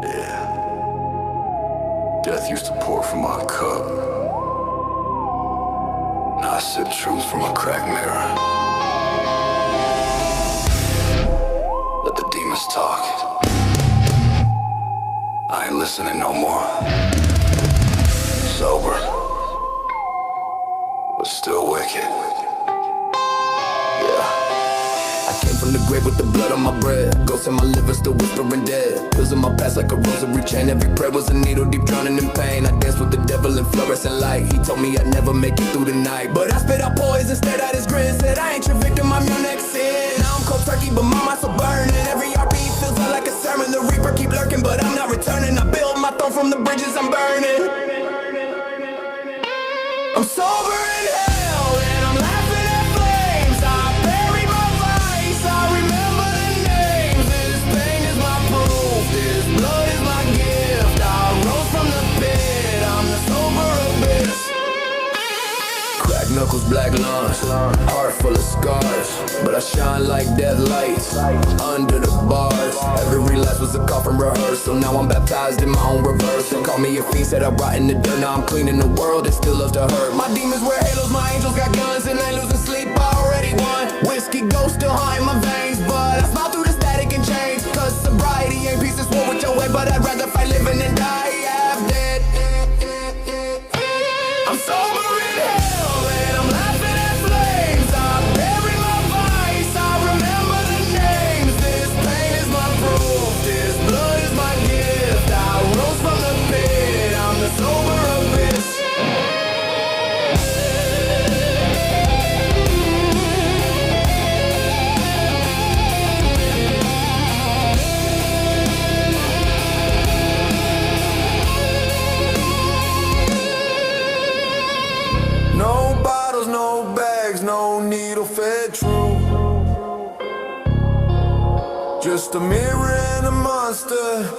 Yeah. Death used to pour from my cup. Now I sip truth from a cracked mirror. Let the demons talk. I ain't listening no more. Sober, but still wicked. I came from the grave with the blood on my bread. Ghosts in my liver still whispering dead. Pills in my past like a rosary chain. Every prayer was a needle deep drowning in pain. I danced with the devil in fluorescent light. He told me I'd never make it through the night, but I spit out poison, stared at his grin. Said I ain't your victim, I'm your next sin. Now I'm cold turkey, but my mind's still burning. Every heartbeat feels like a sermon. The reaper keep lurking, but I'm not returning. I build my throne from the bridges I'm burning. I'm sober in hell and I'm laughing at flames. I bury my vice, I remember the names. This pain is my proof, this blood is my gift. I rose from the pit, I'm the sober abyss. Cracked knuckles, black lungs, heart full of scars, but I shine like dead lights under the bars. Every relapse was a call from rehearsal. Now I'm baptized in my own reverse. They call me a fiend, said I rot in the dirt. Now I'm cleaning the world, it still loves to hurt. My demons wear halos, my angels got guns, and I losing sleep, I already won. Whiskey ghost still high in my veins, but I smile through the static and change. Cause sobriety ain't peace, it's war with your way, but I'd rather fight living than die half dead. I'm sober in hell and I'm laughing at flames. I bury my vice, I remember the names. This pain is my proof, this blood is my gift. I rose from the pit, I'm the sober abyss. No bottles, no bags, no needle fed true. Just a mirror and a monster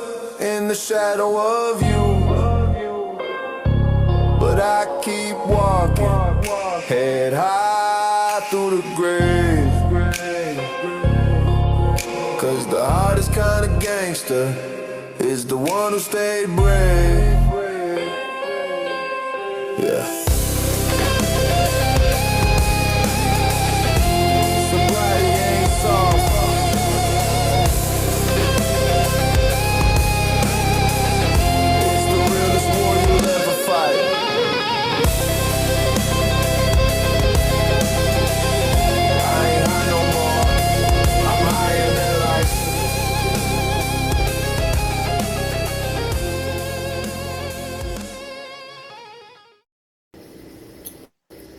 in the shadow of you. But I keep walking, head high through the grave. Cause the hardest kind of gangster is the one who stayed brave. Yeah.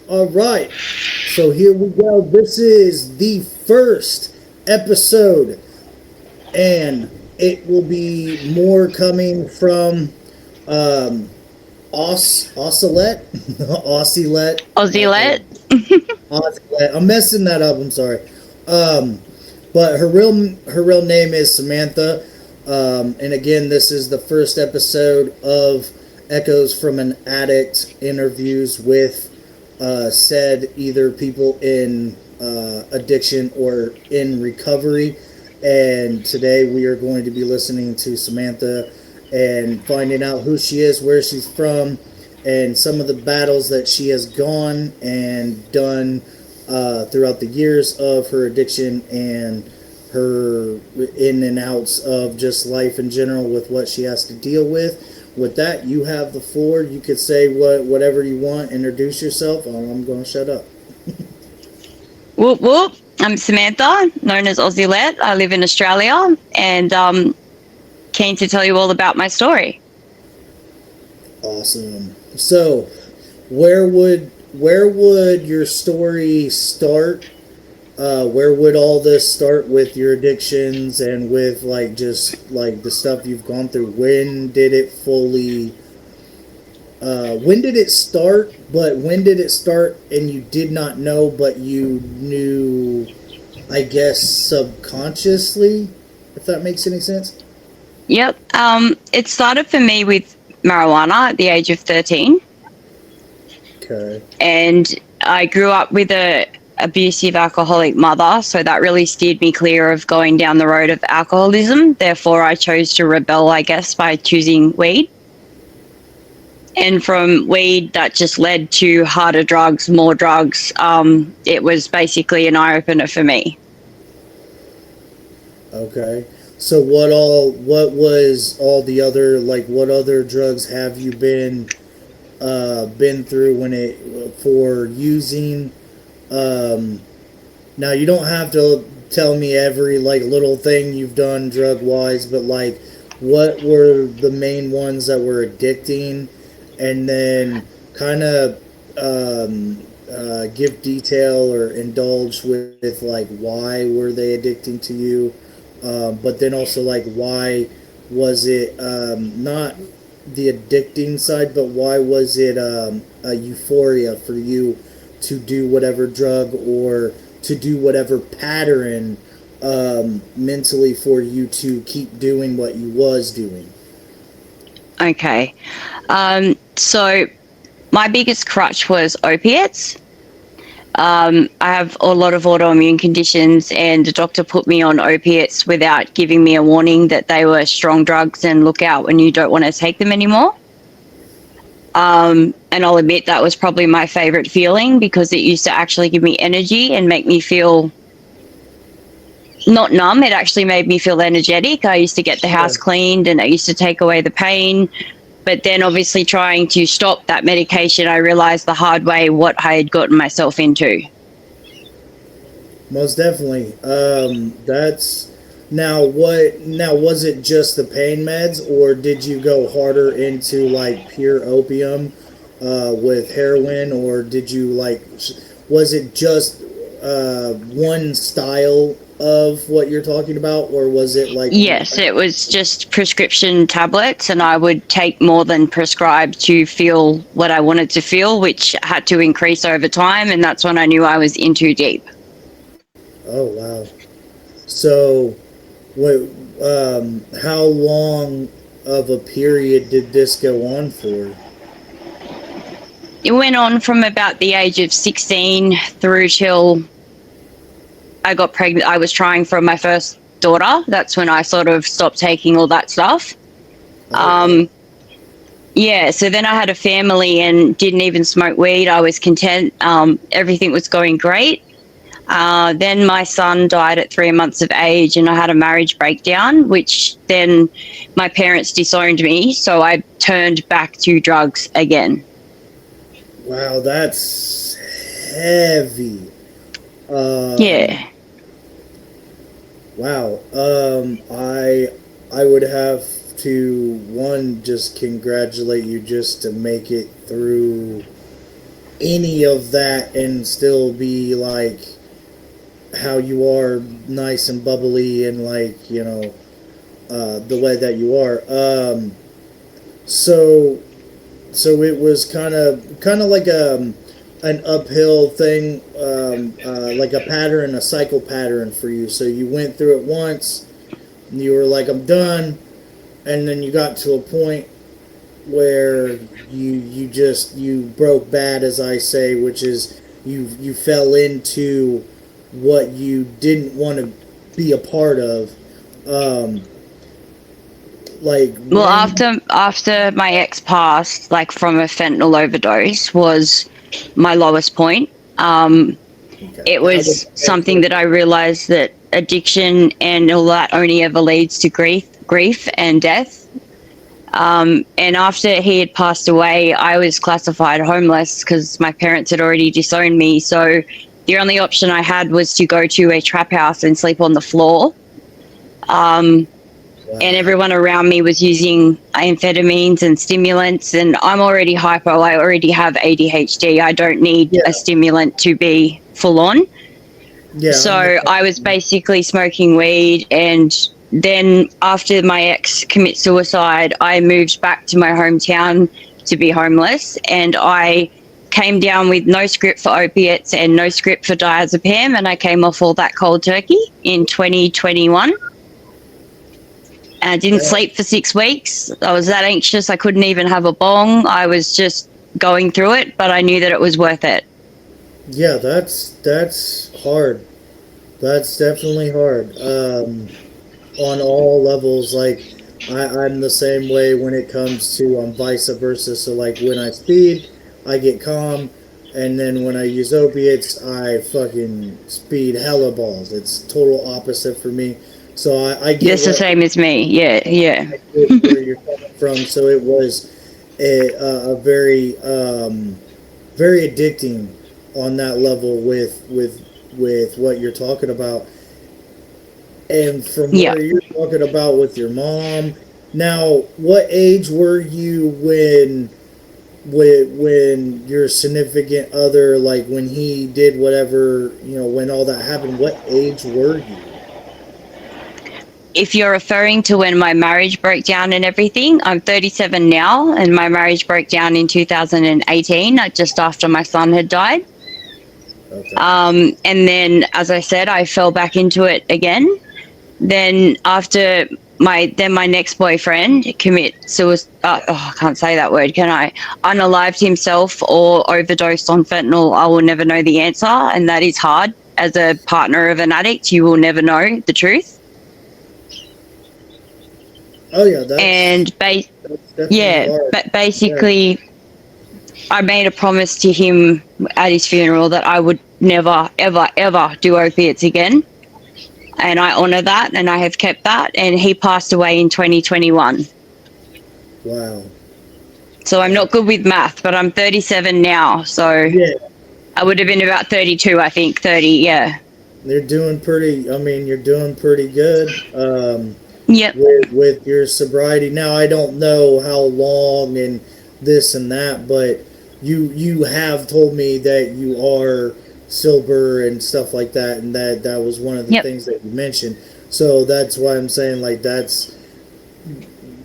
All right, so here we go. This is the first episode, and it will be more coming from Oscillette. Ozzylet. Oscillette. I'm messing that up. I'm sorry. But her real name is Samantha. And again, this is the first episode of Echoes from an Addict interviews with said either people in addiction or in recovery. And today we are going to be listening to Samantha and finding out who she is, where she's from, and some of the battles that she has gone and done throughout the years of her addiction and her in and outs of just life in general with what she has to deal with. With that, you have the floor. You could say whatever you want. Introduce yourself. I'm going to shut up. Whoop whoop. I'm Samantha, known as Ozzylet. I live in Australia and keen to tell you all about my story. Awesome. So, where would your story start? Where would all this start with your addictions and with just the stuff you've gone through? When did it start? But when did it start and you did not know, but you knew, I guess, subconsciously, if that makes any sense? Yep. It started for me with marijuana at the age of 13. Okay. And I grew up with a abusive alcoholic mother, so that really steered me clear of going down the road of alcoholism. Therefore, I chose to rebel, I guess, by choosing weed. And from weed, that just led to harder drugs, more drugs. It was basically an eye-opener for me. Okay. So what was all the other, like, what other drugs have you been through when it for using? Now you don't have to tell me every like little thing you've done drug wise, but like what were the main ones that were addicting, and then kind of give detail or indulge with like why were they addicting to you, but then also like why was it not the addicting side, but why was it a euphoria for you to do whatever drug or to do whatever pattern mentally for you to keep doing what you was doing? Okay. So my biggest crutch was opiates. I have a lot of autoimmune conditions, and the doctor put me on opiates without giving me a warning that they were strong drugs and look out when you don't want to take them anymore. And I'll admit that was probably my favorite feeling, because it used to actually give me energy and make me feel not numb. It actually made me feel energetic. I used to get the house cleaned, and it used to take away the pain. But then obviously trying to stop that medication, I realized the hard way what I had gotten myself into. Most definitely. That's now what. Now, was it just the pain meds, or did you go harder into like pure opium with heroin, or did you like? Was it just one style of what you're talking about, or was it like? Yes, it was just prescription tablets, and I would take more than prescribed to feel what I wanted to feel, which had to increase over time, and that's when I knew I was in too deep. Oh wow! So, what? How long of a period did this go on for? It went on from about the age of 16 through till I got pregnant. I was trying for my first daughter. That's when I sort of stopped taking all that stuff. Yeah, so then I had a family and didn't even smoke weed. I was content. Everything was going great. Then my son died at 3 months of age, and I had a marriage breakdown, which then my parents disowned me. So I turned back to drugs again. Wow, that's heavy. Yeah. Wow. I would have to one just congratulate you just to make it through any of that and still be like how you are, nice and bubbly and like, you know, the way that you are. So it was kind of like an uphill thing, like a pattern, a cycle pattern for you. So you went through it once, and you were like, I'm done, and then you got to a point where you broke bad, as I say, which is you fell into what you didn't want to be a part of. Well, after my ex passed, like from a fentanyl overdose, was my lowest point. It was something that I realized that addiction and all that only ever leads to grief and death. And after he had passed away, I was classified homeless because my parents had already disowned me. So the only option I had was to go to a trap house and sleep on the floor. And everyone around me was using amphetamines and stimulants, and I'm already hypo. I already have ADHD. I don't need a stimulant to be full on. Yeah. So I was basically smoking weed, and then after my ex commit suicide, I moved back to my hometown to be homeless, and I came down with no script for opiates and no script for diazepam, and I came off all that cold turkey in 2021. I didn't sleep for 6 weeks. I was that anxious. I couldn't even have a bong. I was just going through it, but I knew that it was worth it. Yeah, that's hard. That's definitely hard. On all levels, like I'm the same way when it comes to vice versa. So like when I speed, I get calm, and then when I use opiates, I fucking speed hella balls. It's total opposite for me. So I get Just the same as me. Yeah, yeah. where you're coming from. So it was a very very addicting on that level with what you're talking about. And from Yeah. where you're talking about with your mom, now what age were you when your significant other, like when he did whatever, when all that happened, what age were you? If you're referring to when my marriage broke down and everything, I'm 37 now, and my marriage broke down in 2018, just after my son had died. Okay. And then, as I said, I fell back into it again. Then after my next boyfriend commit suicide. I can't say that word, can I? Unalived himself or overdosed on fentanyl. I will never know the answer, and that is hard. As a partner of an addict, you will never know the truth. Oh yeah, that's And that's definitely yeah, hard. but Yeah. basically, I made a promise to him at his funeral that I would never, ever, ever do opiates again. And I honor that, and I have kept that. And he passed away in 2021. Wow. So I'm Wow. not good with math, but I'm 37 now. So Yeah, I would have been about 32, I think. 30, yeah. they're doing pretty. I mean, you're doing pretty good. Yep. With your sobriety. Now I don't know how long and this and that, but you have told me that you are sober and stuff like that, and that was one of the Yep. things that you mentioned. So that's why I'm saying like that's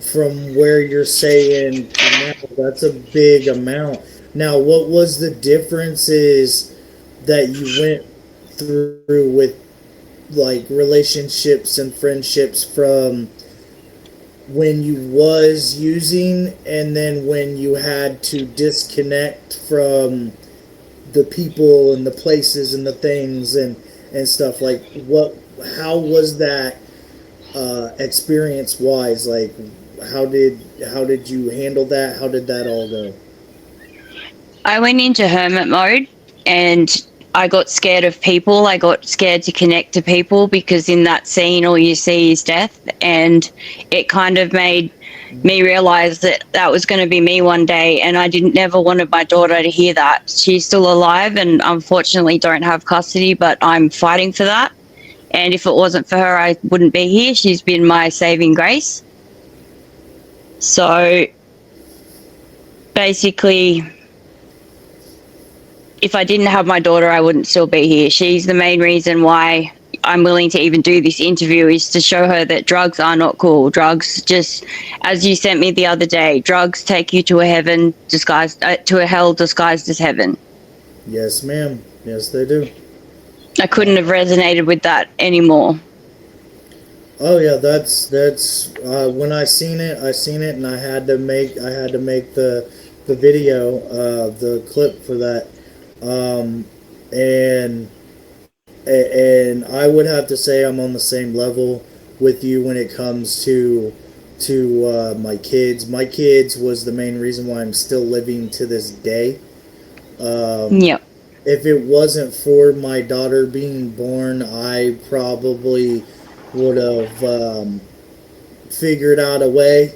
from where you're saying to now, that's a big amount. Now, what was the differences that you went through with like relationships and friendships from when you was using and then when you had to disconnect from the people and the places and the things and stuff, like what, how was that experience wise, like how did you handle that, how did that all go? I went into hermit mode, and I got scared of people. I got scared to connect to people because in that scene, all you see is death. And it kind of made me realize that that was going to be me one day. And I didn't never wanted my daughter to hear that. She's still alive and unfortunately don't have custody, but I'm fighting for that. And if it wasn't for her, I wouldn't be here. She's been my saving grace. So basically, if I didn't have my daughter, I wouldn't still be here. She's the main reason why I'm willing to even do this interview, is to show her that drugs are not cool. Drugs, just as you sent me the other day, drugs take you to a heaven disguised, to a hell disguised as heaven. Yes, ma'am. Yes, they do. I couldn't have resonated with that anymore. Oh yeah, that's when I seen it, and I had to make the video, the clip for that, um, and and I would have to say I'm on the same level with you when it comes to my kids. My kids was the main reason why I'm still living to this day. Um, Yep. if it wasn't for my daughter being born, I probably would have figured out a way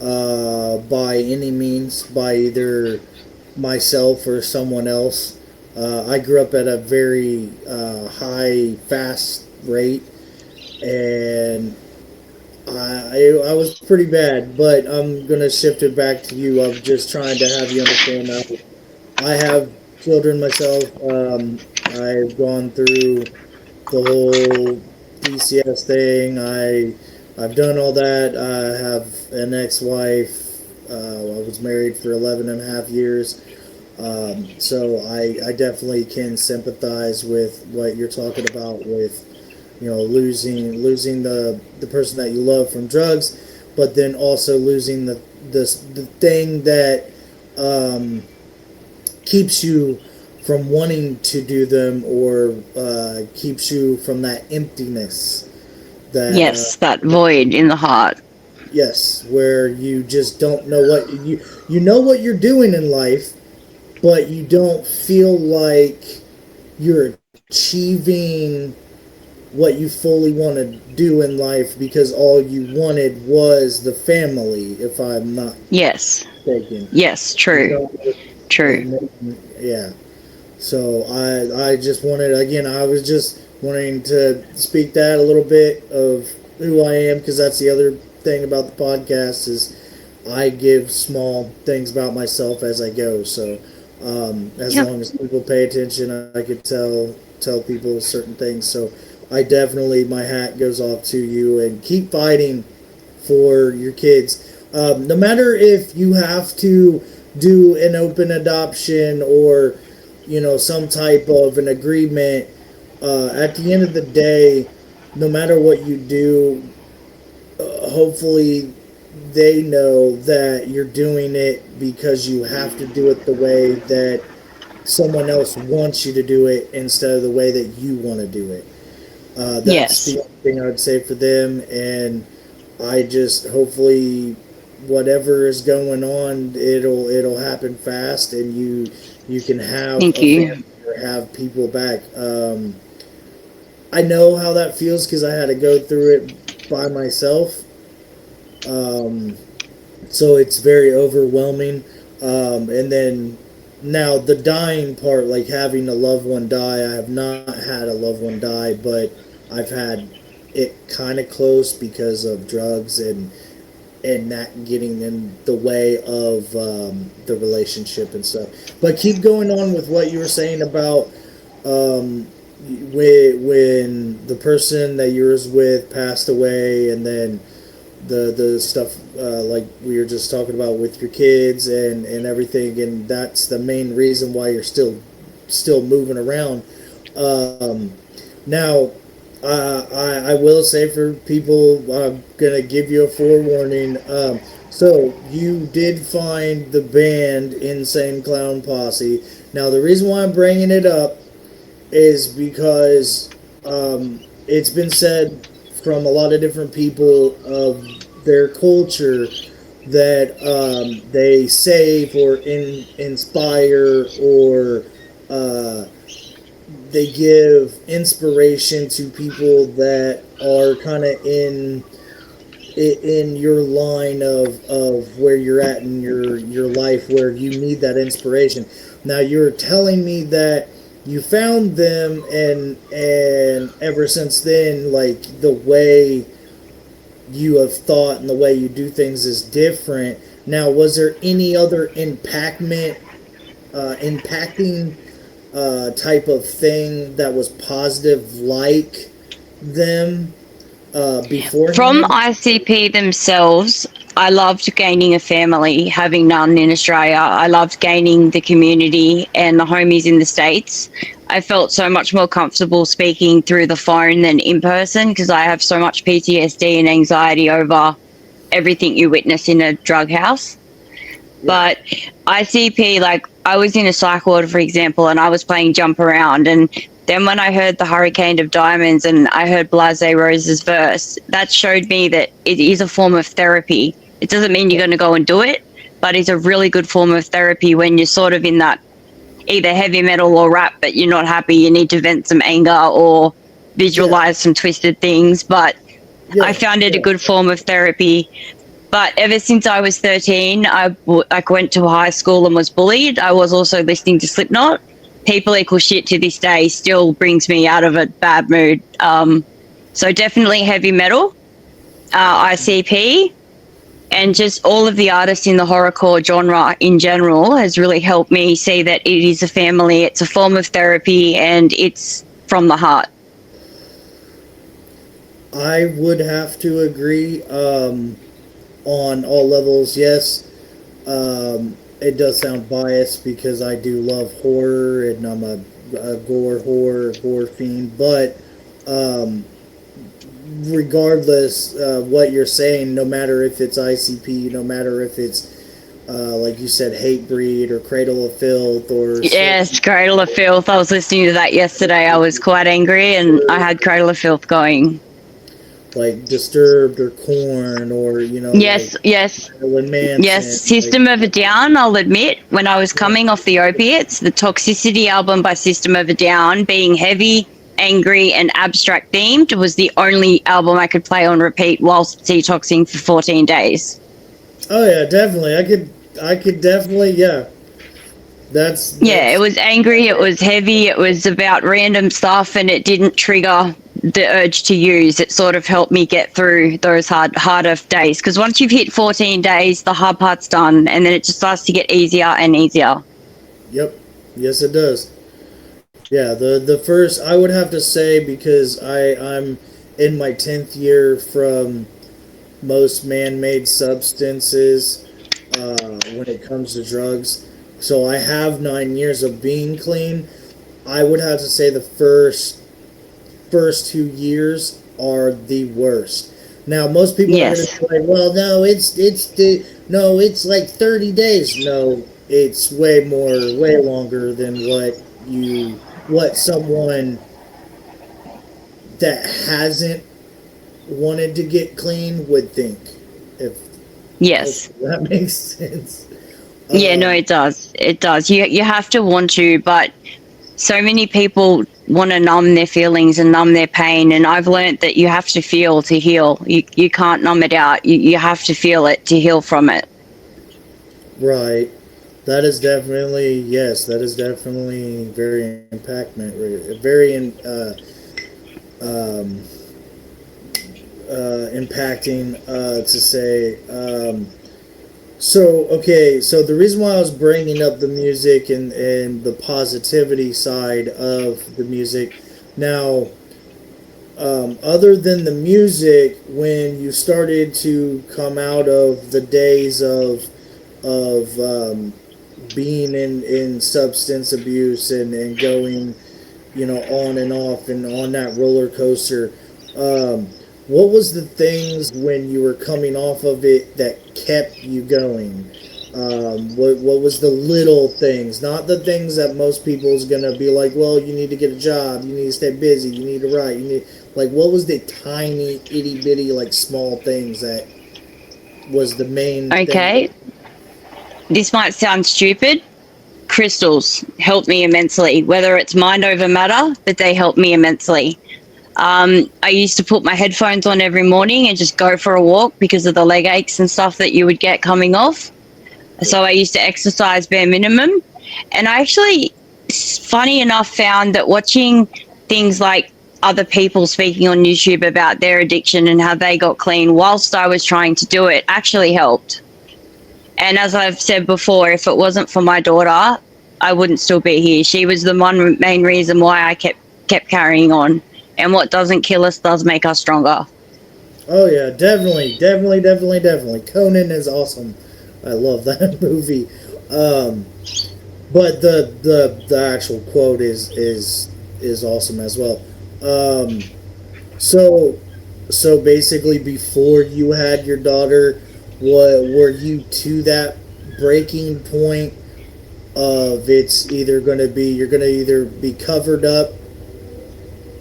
by any means, by either myself or someone else. I grew up at a very high, fast rate, and I was pretty bad. But I'm gonna shift it back to you. I'm just trying to have you understand that I have children myself. I've gone through the whole DCS thing. I've done all that. I have an ex-wife. I was married for 11 and a half years. So I definitely can sympathize with what you're talking about with, losing the person that you love from drugs, but then also losing the thing that um, keeps you from wanting to do them, or keeps you from that emptiness that Yes, that void in the heart. yes, where you just don't know what you know what you're doing in life, but you don't feel like you're achieving what you fully want to do in life, because all you wanted was the family, if I'm not Yes. mistaken. Yes, You true. know, True. yeah. So I just wanted, again, I was just wanting to speak that a little bit of who I am, because that's the other thing about the podcast is I give small things about myself as I go. So as Yep. long as people pay attention, I could tell people certain things. So I definitely, my hat goes off to you, and keep fighting for your kids. No matter if you have to do an open adoption, or some type of an agreement, at the end of the day, no matter what you do, hopefully they know that you're doing it because you have to do it the way that someone else wants you to do it, instead of the way that you want to do it. That's Yes. the only thing I would say for them. And I just, hopefully, whatever is going on, it'll happen fast, and you can have Thank a family you. or have people back. I know how that feels, because I had to go through it by myself. Um, so it's very overwhelming. And then now the dying part, like having a loved one die, I have not had a loved one die, but I've had it kind of close because of drugs, and that getting in the way of the relationship and stuff. But keep going on with what you were saying about um, when the person that you was with passed away, and then the stuff, like we were just talking about with your kids and everything, and that's the main reason why you're still moving around. Now, I will say for people, I'm gonna give you a forewarning. So you did find the band Insane Clown Posse. Now the reason why I'm bringing it up is because it's been said from a lot of different people of their culture that they save or inspire, or uh, they give inspiration to people that are kind of in your line of where you're at in your life, where you need that inspiration. Now you're telling me that you found them, and ever since then, like, the way you have thought and the way you do things is different. Now, was there any other impacting type of thing that was positive, like them, From beforehand? ICP themselves, I loved gaining a family, having none in Australia. I loved gaining the community and the homies in the States. I felt so much more comfortable speaking through the phone than in person, because I have so much PTSD and anxiety over everything you witness in a drug house. Yeah. But ICP, like, I was in a psych ward, for example, and I was playing jump around. And then when I heard the Hurricane of Diamonds and I heard Blase Rose's verse, that showed me that it is a form of therapy. It doesn't mean you're going to go and do it, but it's a really good form of therapy when you're sort of in that either heavy metal or rap, but you're not happy. You need to vent some anger or Yeah. visualize some twisted things. But I Yeah. found it a Yeah. good form of therapy. But ever since I was 13, I like went to high school and was bullied. I was also listening to Slipknot. People Equal Shit to this day still brings me out of a bad mood. So definitely heavy metal, ICP, and just all of the artists in the horrorcore genre in general has really helped me see that it is a family, it's a form of therapy, and it's from the heart. I would have to agree, on all levels. Yes, it does sound biased because I do love horror, and I'm a horror fiend. But um, regardless, what you're saying, no matter if it's ICP, no matter if it's like you said, Hatebreed or Cradle of Filth or Yes, Cradle of Filth. I was listening to that yesterday. I was quite angry, and I had Cradle of Filth going. like Disturbed or Corn or like Yes, yes, Marilyn yes. Manson. Like, System of a Down, I'll admit, when I was coming off the opiates, the Toxicity album by System of a Down, being heavy, angry, and abstract themed, was the only album I could play on repeat whilst detoxing for 14 days. oh yeah, definitely. I could definitely, yeah. Yeah, it That's was angry, it was heavy, it was about random stuff, and it didn't trigger the urge to use. It sort of helped me get through those harder days. Because once you've hit 14 days, the hard part's done, and then it just starts to get easier and easier. yep. Yes, it does. Yeah, the first I would have to say because I'm in my 10th year from most man-made substances when it comes to drugs. So I have 9 years of being clean. I would have to say the first 2 years are the worst. Now most people are Yes. gonna say, well, no, it's like 30 days. No, it's way longer than what someone that hasn't wanted to get clean would think. If Yes. that makes sense. Yeah, no, it does. It does. You have to want to, but so many people want to numb their feelings and numb their pain, and I've learnt that you have to feel to heal. You can't numb it out. You have to feel it to heal from it. Right. That is definitely yes. That is definitely very um, impacting to say. So okay, so the reason why I was bringing up the music and the positivity side of the music, now, other than the music, when you started to come out of the days of being in substance abuse and going, on and off and on that roller coaster. Um, what was the things when you were coming off of it that kept you going? What was the little things, not the things that most people is gonna be like, well, you need to get a job, you need to stay busy, you need to write, you need like what was the tiny itty bitty like small things that was the main thing? Okay, this might sound stupid. Crystals help me immensely, whether it's mind over matter, but they help me immensely. I used to put my headphones on every morning and just go for a walk because of the leg aches and stuff that you would get coming off. So I used to exercise bare minimum. And I actually, funny enough, found that watching things like other people speaking on YouTube about their addiction and how they got clean whilst I was trying to do it actually helped. And as I've said before, if it wasn't for my daughter, I wouldn't still be here. She was the one main reason why I kept carrying on. And what doesn't kill us does make us stronger. Oh yeah, definitely. Conan is awesome. I love that movie. But the actual quote is awesome as well. Um, so so basically, before you had your daughter, what were you to that breaking point of it's either going to be you're going to either be covered up,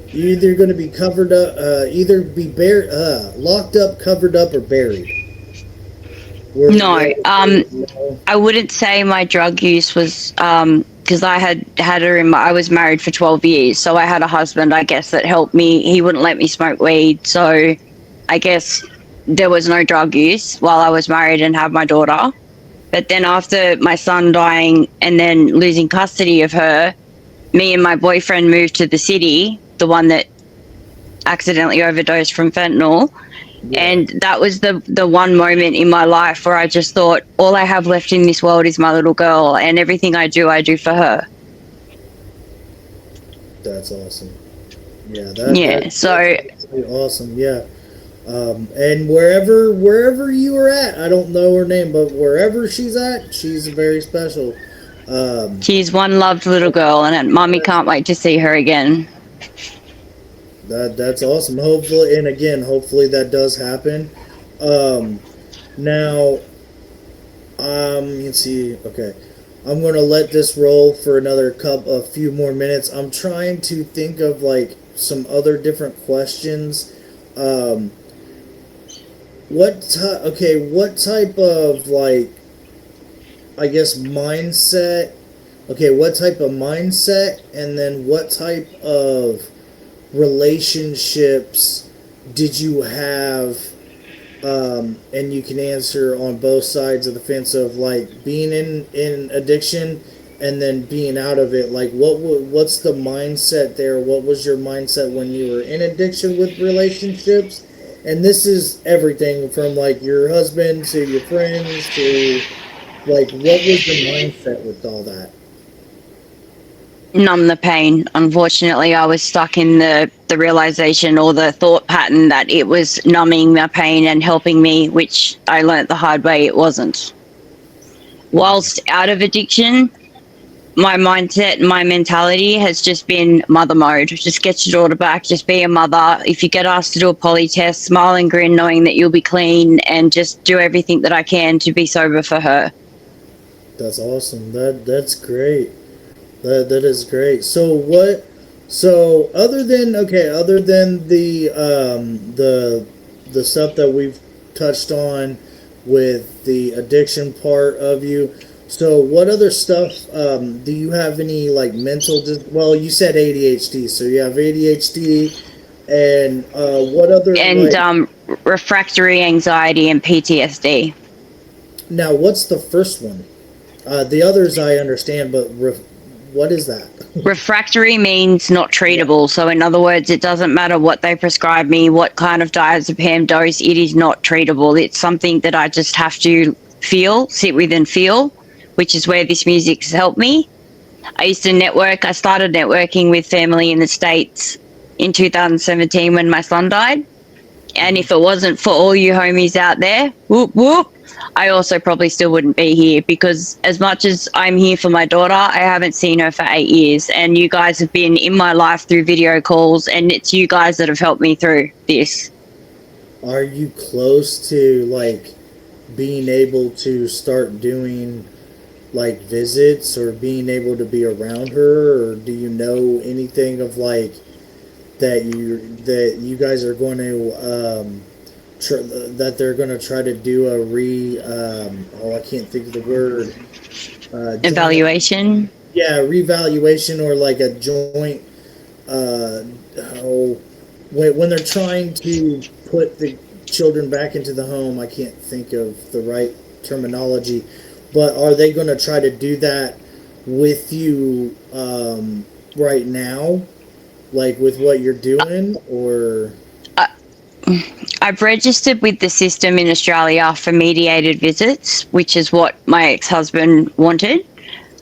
you're either going to be covered up, either be locked up, covered up, or buried. No, I wouldn't say my drug use was because I had her in I was married for 12 years, so I had a husband, I guess, that helped me. He wouldn't let me smoke weed, so I guess there was no drug use while I was married and had my daughter. But then after my son dying and then losing custody of her, me and my boyfriend moved to the city, the one that accidentally overdosed from fentanyl. And that was the one moment in my life where I just thought, all I have left in this world is my little girl, and everything I do for her. That's awesome. Yeah, So that's really awesome. Yeah. And wherever you are at, I don't know her name, but wherever she's at, she's very special. she's one loved little girl, and mommy can't wait to see her again. That's awesome. Hopefully that does happen. Now, You can see. Okay, I'm gonna let this roll for a few more minutes. I'm trying to think of like some other different questions. Um, what type of like, I guess, mindset? Okay, what type of mindset, and then what type of relationships did you have? And you can answer on both sides of the fence of like being in addiction and then being out of it. Like, what's the mindset there? What was your mindset when you were in addiction with relationships? And this is everything from like your husband to your friends to like, what was the mindset with all that? Numb the pain. Unfortunately, I was stuck in the realization or the thought pattern that it was numbing the pain and helping me, which I learnt the hard way it wasn't. Whilst out of addiction, my mindset, my mentality has just been mother mode. Just get your daughter back, just be a mother. If you get asked to do a poly test, smile and grin knowing that you'll be clean, and just do everything that I can to be sober for her. That's awesome. That's great. That is great. So what? So other than the stuff that we've touched on with the addiction part of you. So what other stuff do you have any like well, you said ADHD, so you have ADHD, and what other And like refractory anxiety and PTSD. now what's the first one? The others I understand, but what is that? Refractory means not Yeah. treatable. So, in other words, it doesn't matter what they prescribe me, what kind of diazepam dose, it is not treatable. It's something that I just have to feel, sit with, and feel, which is where this music's helped me. I used to network. I started networking with family in the States in 2017 when my son died. And if it wasn't for all you homies out there, whoop, whoop, I also probably still wouldn't be here, because as much as I'm here for my daughter, I haven't seen her for 8 years. And you guys have been in my life through video calls, and it's you guys that have helped me through this. Are you close to like being able to start doing like visits or being able to be around her, or do you know anything of like that you guys are going to that they're going to try to do a I can't think of the word, joint, Evaluation. yeah, revaluation, or like a joint, uh, oh, when they're trying to put the children back into the home. I can't think of the right terminology, but are they going to try to do that with you right now, like with what you're doing, or? I've registered with the system in Australia for mediated visits, which is what my ex-husband wanted.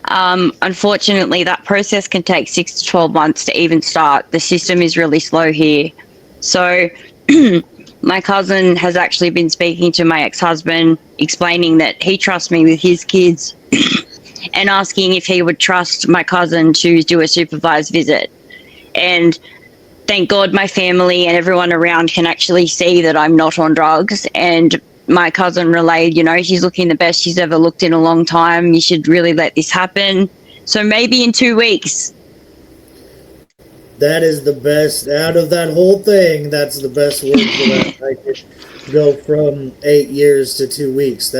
Unfortunately, that process can take 6 to 12 months to even start. The system is really slow here. So my cousin has actually been speaking to my ex-husband, explaining that he trusts me with his kids and asking if he would trust my cousin to do a supervised visit. And thank God my family and everyone around can actually see that I'm not on drugs. And my cousin relayed, she's looking the best she's ever looked in a long time. You should really let this happen. So maybe in 2 weeks. That is the best out of that whole thing. That's the best word for that. I could go from 8 years to 2 weeks.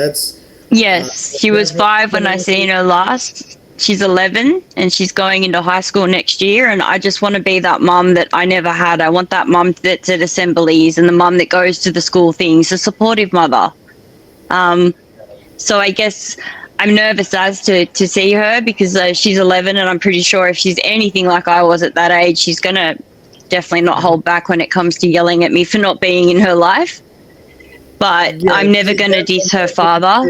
Yes, she was 5 when I seen her last. She's 11 and she's going into high school next year. And I just want to be that mum that I never had. I want that mum that's at assemblies and the mum that goes to the school things, a supportive mother. So I guess I'm nervous as to see her, because she's 11 and I'm pretty sure if she's anything like I was at that age, she's going to definitely not hold back when it comes to yelling at me for not being in her life. But Yeah, I'm never going to diss her father.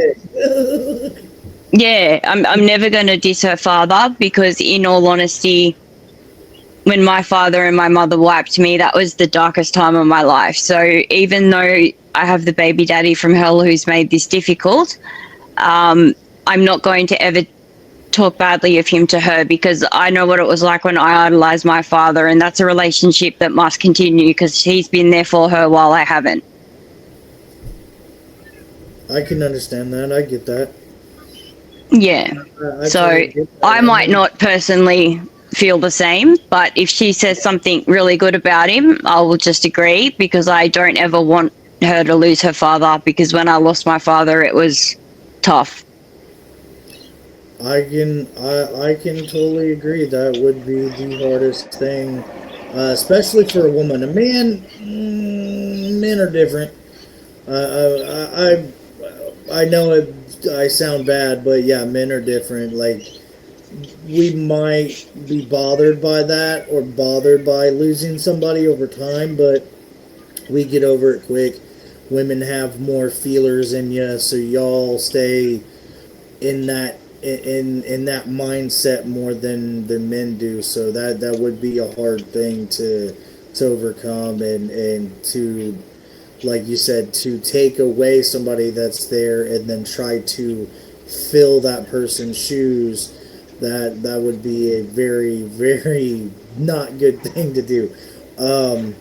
Yeah, I'm never going to diss her father, because in all honesty, when my father and my mother wiped me, that was the darkest time of my life. So even though I have the baby daddy from hell who's made this difficult, I'm not going to ever talk badly of him to her, because I know what it was like when I idolized my father, and that's a relationship that must continue, because he's been there for her while I haven't. I can understand that. I get that. Yeah. I So totally get that. I might not personally feel the same, but if she says something really good about him, I will just agree because I don't ever want her to lose her father because when I lost my father, it was tough. I can totally agree. That would be the hardest thing, especially for a woman. A man, men are different. I know I sound bad, but yeah, men are different. Like we might be bothered by that or bothered by losing somebody over time, but we get over it quick. Women have more feelers in you, so y'all stay in that mindset more than men do. So that would be a hard thing to overcome and to, like you said, to take away somebody that's there and then try to fill that person's shoes. That would be a very very not good thing to do. Um,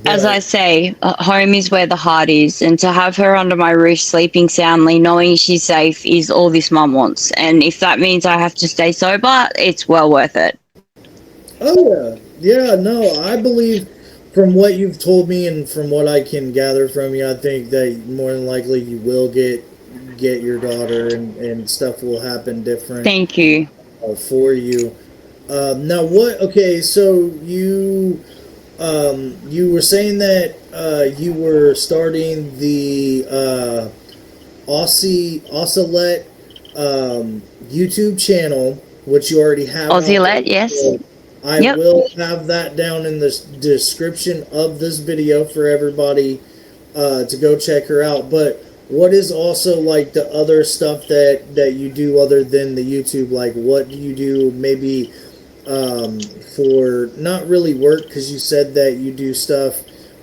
As I but say, home is where the heart is, and to have her under my roof sleeping soundly, knowing she's safe, is all this mum wants. And if that means I have to stay sober, it's well worth it. oh yeah, no, I believe from what you've told me and from what I can gather from you, I think that more than likely you will get your daughter and stuff will happen different Thank you. for you. Now what? Okay, so you were saying that you were starting the Ocelot YouTube channel, which you already have Aussie out there. let, yes. So I Yep. will have that down in the description of this video for everybody to go check her out. But what is also like the other stuff that you do other than the YouTube? Like, what do you do maybe for not really work? Because you said that you do stuff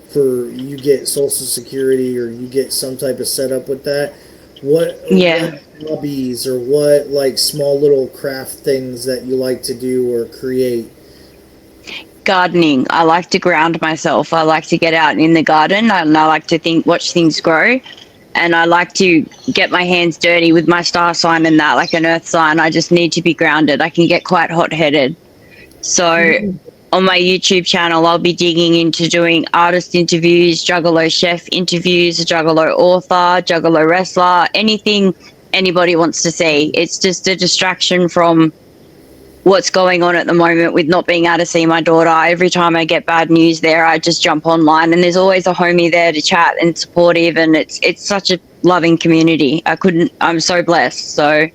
for you get Social Security or you get some type of setup with that. What Yeah. hobbies or what like small little craft things that you like to do or create? Gardening. I like to ground myself. I like to get out in the garden and I like to watch things grow. And I like to get my hands dirty with my star sign and that, like an earth sign. I just need to be grounded. I can get quite hot headed. So on my YouTube channel, I'll be digging into doing artist interviews, Juggalo chef interviews, Juggalo author, Juggalo wrestler, anything anybody wants to see. It's just a distraction from what's going on at the moment with not being able to see my daughter. Every time I get bad news there, I just jump online and there's always a homie there to chat and supportive, and it's such a loving community. I'm so blessed. So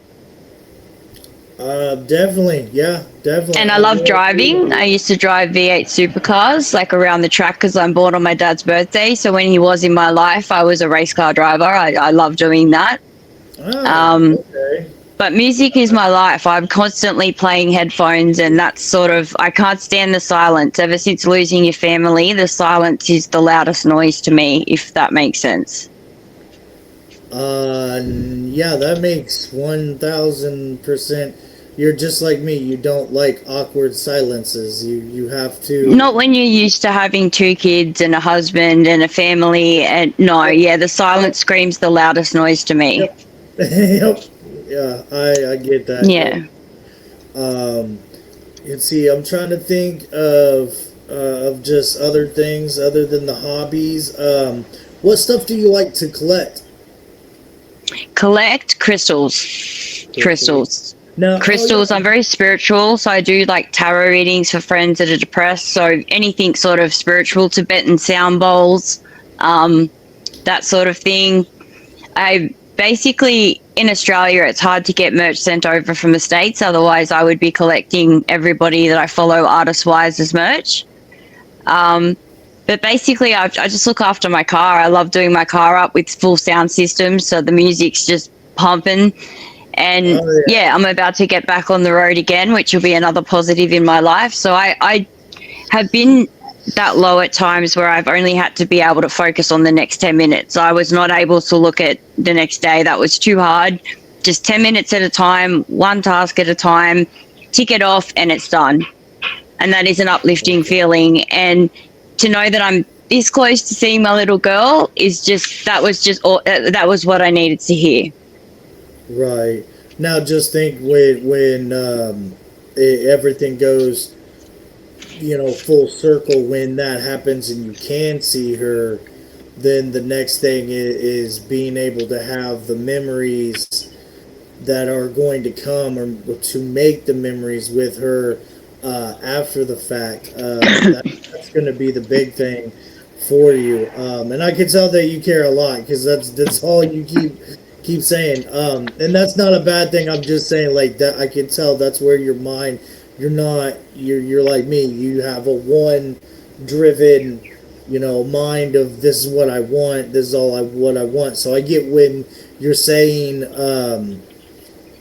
Definitely, yeah, definitely. and I love driving. I used to drive V8 supercars like around the track because I'm born on my dad's birthday. So when he was in my life, I was a race car driver. I love doing that. Okay. But music is my life. I'm constantly playing headphones, and that's sort of, I can't stand the silence. Ever since losing your family, the silence is the loudest noise to me, if that makes sense. Yeah, that makes 1000%. You're just like me. You don't like awkward silences. You have to. Not when you're used to having two kids and a husband and a family. And no, yeah, the silence screams the loudest noise to me. Yep. Yep. Yeah, I get that. Yeah. Let's see. I'm trying to think of just other things other than the hobbies. What stuff do you like to collect? Collect crystals. Crystals. No, Crystals. oh, I'm very spiritual, so I do like tarot readings for friends that are depressed. So anything sort of spiritual, Tibetan sound bowls, that sort of thing. I basically, in Australia, it's hard to get merch sent over from the States. Otherwise, I would be collecting everybody that I follow artist-wise as merch. But basically, I just look after my car. I love doing my car up with full sound systems, so the music's just pumping. And yeah, I'm about to get back on the road again, which will be another positive in my life. So I have been that low at times where I've only had to be able to focus on the next 10 minutes. I was not able to look at the next day. That was too hard. Just 10 minutes at a time, one task at a time, tick it off and it's done. And that is an uplifting feeling. And to know that I'm this close to seeing my little girl is just, that was what I needed to hear. Right. Now just think when everything goes, full circle, when that happens and you can see her, then the next thing is being able to have the memories that are going to come, or to make the memories with her after the fact. That's going to be the big thing for you. And I can tell that you care a lot, because that's all you keep saying. And that's not a bad thing. I'm just saying, like, that I can tell that's where your mind. You're like me. You have a one driven, mind of, this is what I want. This is what I want. So I get when you're saying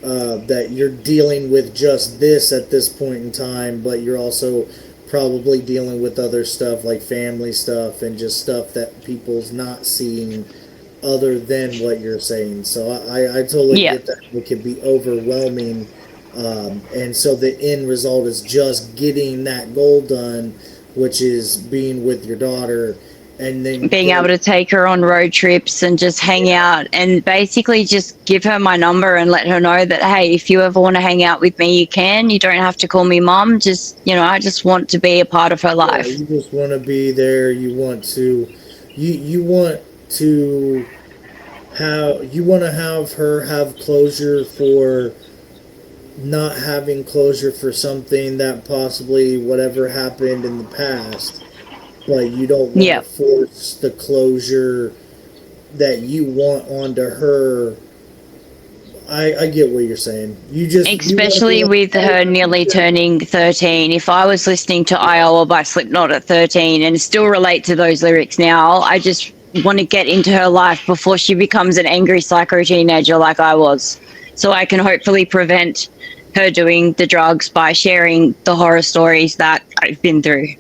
that you're dealing with just this at this point in time, but you're also probably dealing with other stuff, like family stuff and just stuff that people's not seeing other than what you're saying. So I totally Yeah. get that it can be overwhelming. And so the end result is just getting that goal done, which is being with your daughter, and then Being able to take her on road trips and just hang out, and basically just give her my number and let her know that, hey, if you ever want to hang out with me, you can. You don't have to call me mom. Just, I just want to be a part of her life. You just want to be there. You want to, you want to have her have closure for not having closure for something that possibly whatever happened in the past, but you don't want to force the closure that you want onto her. I get what you're saying. Especially with her nearly turning 13. If I was listening to Iowa by Slipknot at 13 and still relate to those lyrics now, I just want to get into her life before she becomes an angry psycho teenager like I was. So I can hopefully prevent her doing the drugs by sharing the horror stories that I've been through.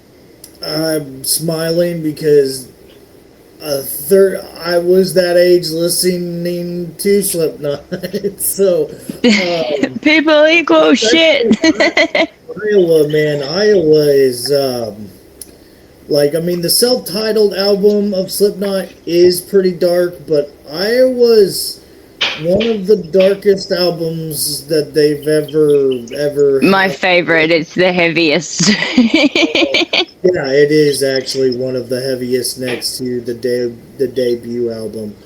I'm smiling because I was that age listening to Slipknot. So people equal shit. Iowa, man, Iowa is the self-titled album of Slipknot is pretty dark, but Iowa's one of the darkest albums that they've ever My had. favorite. It's the heaviest. Yeah, it is actually one of the heaviest next to the debut album.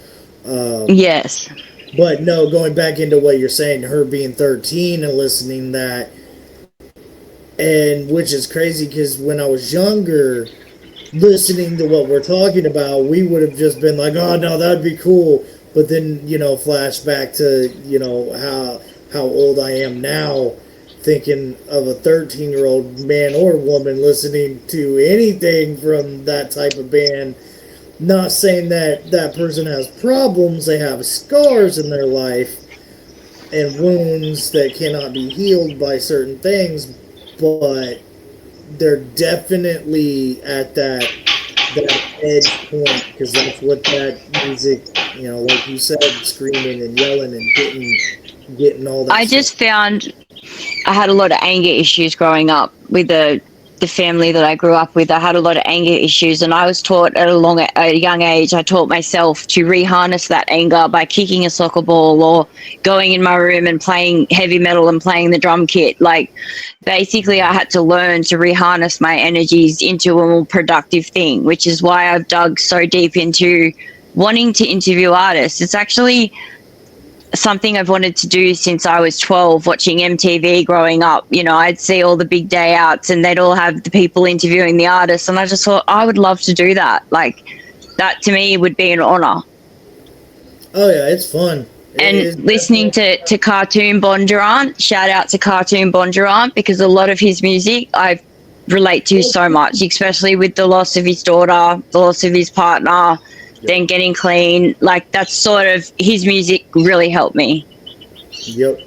Yes. But no, going back into what you're saying, her being 13 and listening that, and which is crazy because when I was younger, listening to what we're talking about, we would have just been like, oh no, that'd be cool. But then, flash back to, how old I am now, thinking of a 13-year-old man or woman listening to anything from that type of band. Not saying that that person has problems, they have scars in their life and wounds that cannot be healed by certain things, but they're definitely at that edge point, because that's what that music, like you said, screaming and yelling and getting all that I stuff. just found I had a lot of anger issues growing up with the family that I grew up with. I had a lot of anger issues, and I was taught at a young age, I taught myself to reharness that anger by kicking a soccer ball or going in my room and playing heavy metal and playing the drum kit. Like, basically, I had to learn to reharness my energies into a more productive thing, which is why I've dug so deep into wanting to interview artists. It's actually something I've wanted to do since I was 12, watching MTV growing up. I'd see all the big day outs and they'd all have the people interviewing the artists, and I just thought I would love to do that. Like, that to me would be an honor. Oh yeah, it's fun. And listening to Cartoon Bondurant, shout out to Cartoon Bondurant, because a lot of his music I relate to so much, especially with the loss of his daughter, the loss of his partner, then getting clean. Like, that's sort of, his music really helped me. Yep.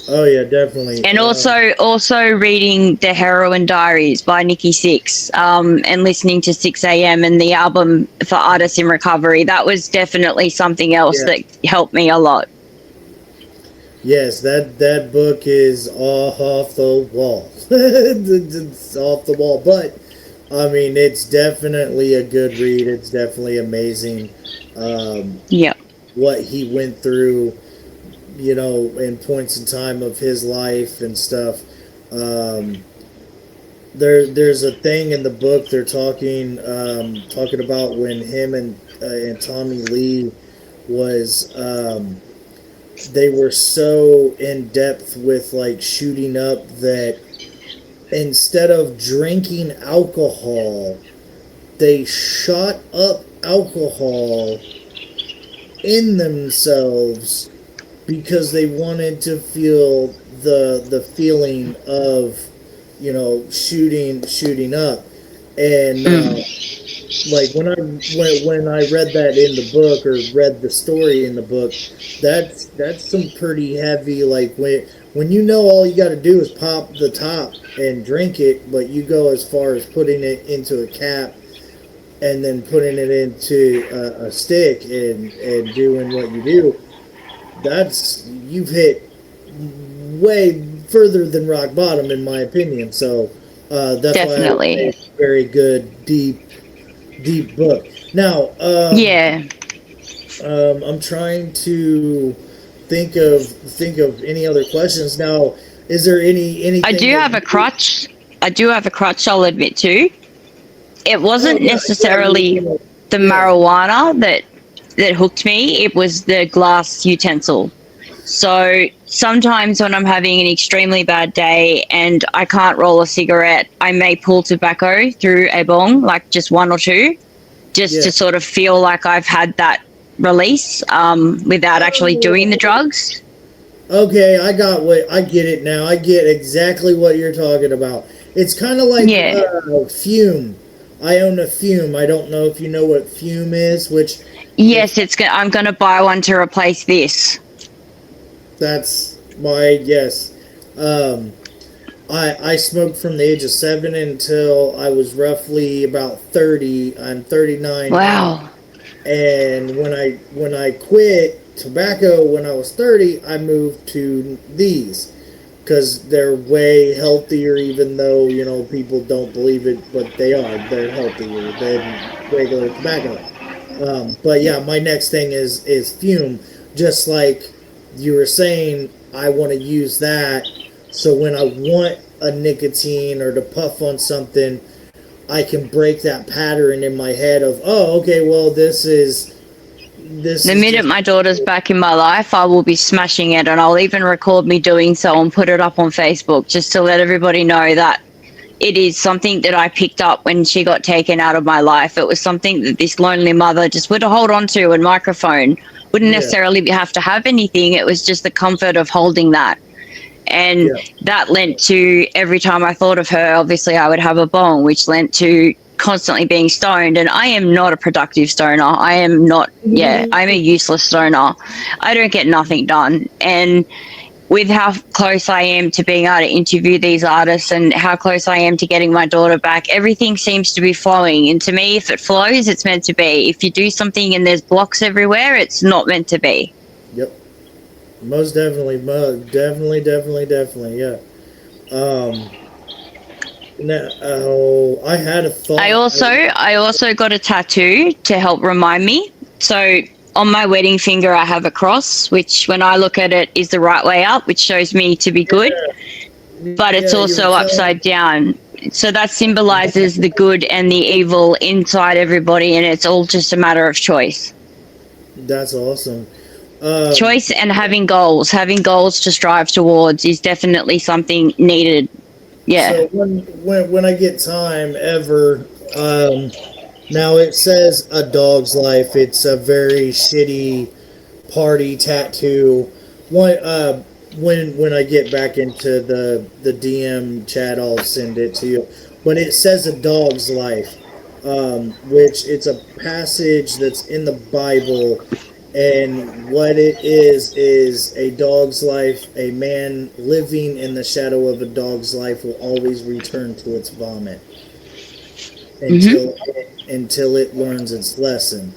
Oh yeah, definitely. And also reading The Heroin Diaries by Nikki Sixx, and listening to 6 a.m. and the album for Artists in Recovery. That was definitely something else that helped me a lot. Yes, that book is off the wall. It's off the wall, but I mean, it's definitely a good read. It's definitely amazing. What he went through in points in time of his life and stuff. There's a thing in the book they're talking about when him and Tommy Lee was they were so in depth with like shooting up that instead of drinking alcohol, they shot up alcohol in themselves because they wanted to feel the feeling of shooting up. And like when I read that in the book, or read the story in the book, that's some pretty heavy. Like when all you got to do is pop the top and drink it, but you go as far as putting it into a cap and then putting it into a stick and doing what you do. You've hit way further than rock bottom, in my opinion. So that's Definitely. why it's a very good, deep book. Now, Yeah. I'm trying to think of any other questions. Now, is there anything? I do have a crutch. I'll admit to. It wasn't necessarily the marijuana that hooked me. It was the glass utensil. So sometimes when I'm having an extremely bad day and I can't roll a cigarette, I may pull tobacco through a bong, like just one or two, just to sort of feel like I've had that release without actually doing the drugs. Okay, I get it now. I get exactly what you're talking about. It's kind of like Fume. I own a Fume. I don't know if you know what Fume is, which... Yes, I'm going to buy one to replace this. That's my guess. I smoked from the age of 7 until I was roughly about 30. I'm 39 Wow. now. And when I quit tobacco when I was 30, I moved to these because they're way healthier, even though people don't believe it, but they are. They're healthier than regular tobacco. But yeah, my next thing is Fume. Just like you were saying, I want to use that so when I want a nicotine or to puff on something, I can break that pattern in my head of, oh, okay, well, this is The minute my daughter's back in my life, I will be smashing it, and I'll even record me doing so and put it up on Facebook just to let everybody know that it is something that I picked up when she got taken out of my life. It was something that this lonely mother just would hold on to, and microphone. Wouldn't necessarily have to have anything. It was just the comfort of holding that. And that lent to every time I thought of her, obviously I would have a bong, which lent to constantly being stoned. And I am not a productive stoner. I am not, I'm a useless stoner. I don't get nothing done. And with how close I am to being able to interview these artists and how close I am to getting my daughter back, everything seems to be flowing. And to me, if it flows, it's meant to be. If you do something and there's blocks everywhere, it's not meant to be. Yep. Most definitely. Definitely. Yeah. Now, I had a thought. I also got a tattoo to help remind me. So on my wedding finger, I have a cross, which when I look at it is the right way up, which shows me to be good, but it's also upside down. So that symbolizes the good and the evil inside everybody, and it's all just a matter of choice. That's awesome. Choice and having goals to strive towards is definitely something needed. Yeah. So when I get time ever, now it says A Dog's Life. It's a very shitty party tattoo. When I get back into the DM chat, I'll send it to you. But it says A Dog's Life, which it's a passage that's in the Bible. And what it is a dog's life. A man living in the shadow of a dog's life will always return to its vomit until it learns its lesson.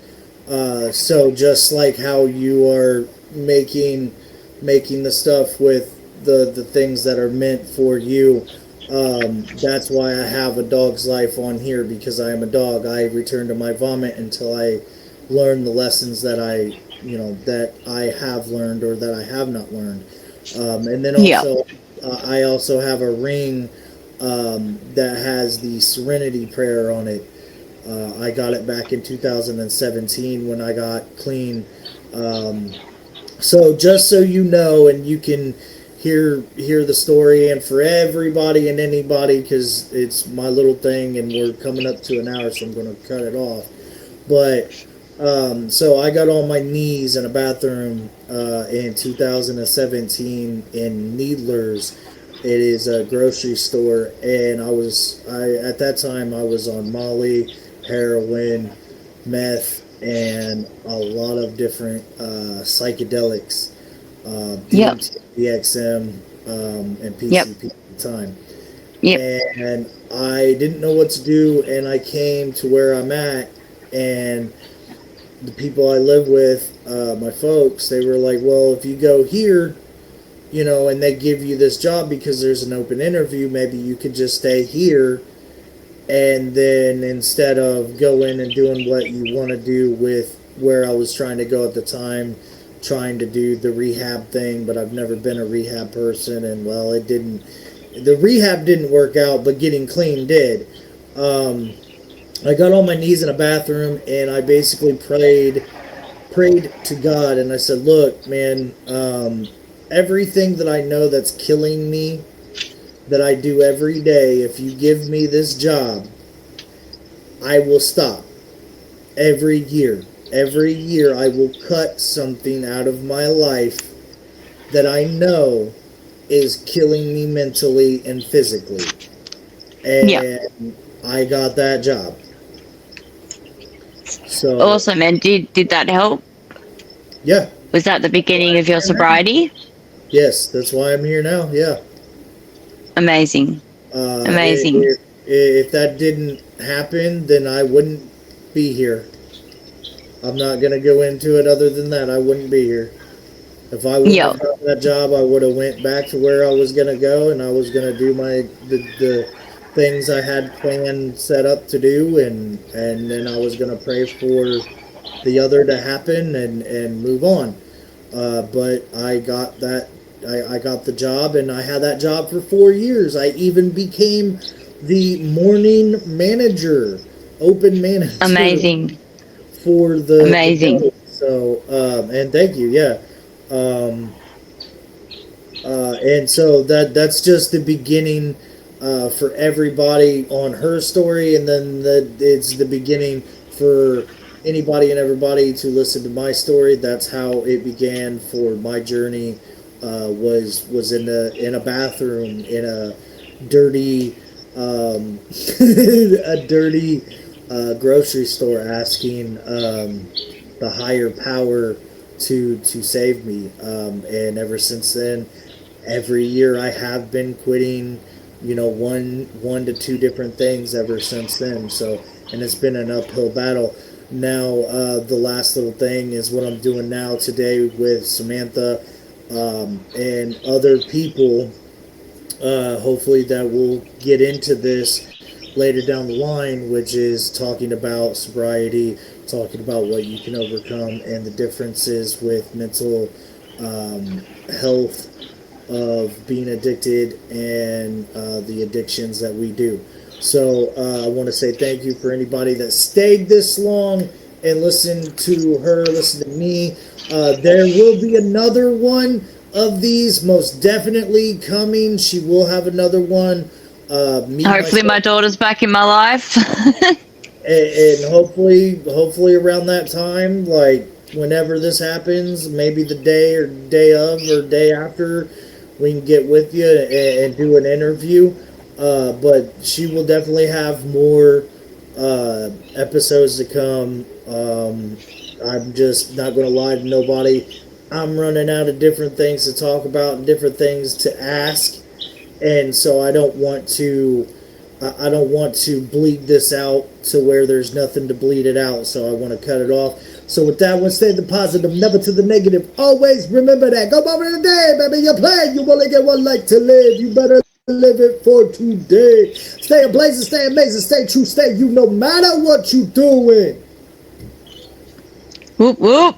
So just like how you are making the stuff with the things that are meant for you, that's why I have A Dog's Life on here, because I am a dog. I return to my vomit until I learn the lessons that I that I have learned or that I have not learned. And then Yeah. also, I also have a ring that has the Serenity Prayer on it. I got it back in 2017 when I got clean. Um, so just so you know, and you can hear the story, and for everybody and anybody, because it's my little thing, and we're coming up to an hour, so I'm going to cut it off. But so I got on my knees in a bathroom in 2017 in Needlers. It is a grocery store, and I at that time I was on Molly, heroin, meth, and a lot of different psychedelics, Yep. DMT, DXM, and Yep. PCP at the time. Yep. And I didn't know what to do, and I came to where I'm at, and the people I live with, my folks, they were like, well, if you go here, and they give you this job because there's an open interview, maybe you could just stay here, and then instead of going and doing what you want to do with where I was trying to go at the time, trying to do the rehab thing, but I've never been a rehab person, and well, the rehab didn't work out, but getting clean did. I got on my knees in a bathroom, and I basically prayed to God, and I said, look, man, everything that I know that's killing me, that I do every day, if you give me this job, I will stop. Every year I will cut something out of my life that I know is killing me mentally and physically. And Yeah. I got that job. So Awesome. And did that help? yeah. Was that the beginning of your sobriety? Yes, that's why I'm here now. Yeah. Amazing. Amazing. If that didn't happen, then I wouldn't be here. I'm not gonna go into it other than that. I wouldn't be here. If I wouldn't have got that job, I would have went back to where I was gonna go, and I was gonna do the things I had planned set up to do, and then I was gonna pray for the other to happen and move on. But I got that. I got the job, and I had that job for 4 years. I even became the morning manager, open manager. Amazing. For the Amazing. So and thank you, yeah. And so that's just the beginning for everybody on her story, and then it's the beginning for anybody and everybody to listen to my story. That's how it began for my journey. Was in a bathroom in a dirty a dirty grocery store, asking the higher power to save me. And ever since then, every year I have been quitting, one to two different things ever since then. So, and it's been an uphill battle. Now, the last little thing is what I'm doing now today with Samantha and other people. Hopefully, that we'll get into this later down the line, which is talking about sobriety, talking about what you can overcome, and the differences with mental health of being addicted and the addictions that we do. So I want to say thank you for anybody that stayed this long and listened to her, listen to me. There will be another one of these, most definitely coming. She will have another one. Hopefully my daughter's back in my life. and hopefully around that time, like whenever this happens, maybe the day or day of or day after, we can get with you and do an interview. But she will definitely have more episodes to come. I'm just not going to lie to nobody. I'm running out of different things to talk about and different things to ask, and so I don't want to bleed this out to where there's nothing to bleed it out. So I want to cut it off. So with that one, stay the positive, never to the negative. Always remember that. Go over the day, baby. You play. You only get one life to live. You better live it for today. Stay ablaze, stay amazing, stay true, stay you no matter what you doing. Whoop whoop.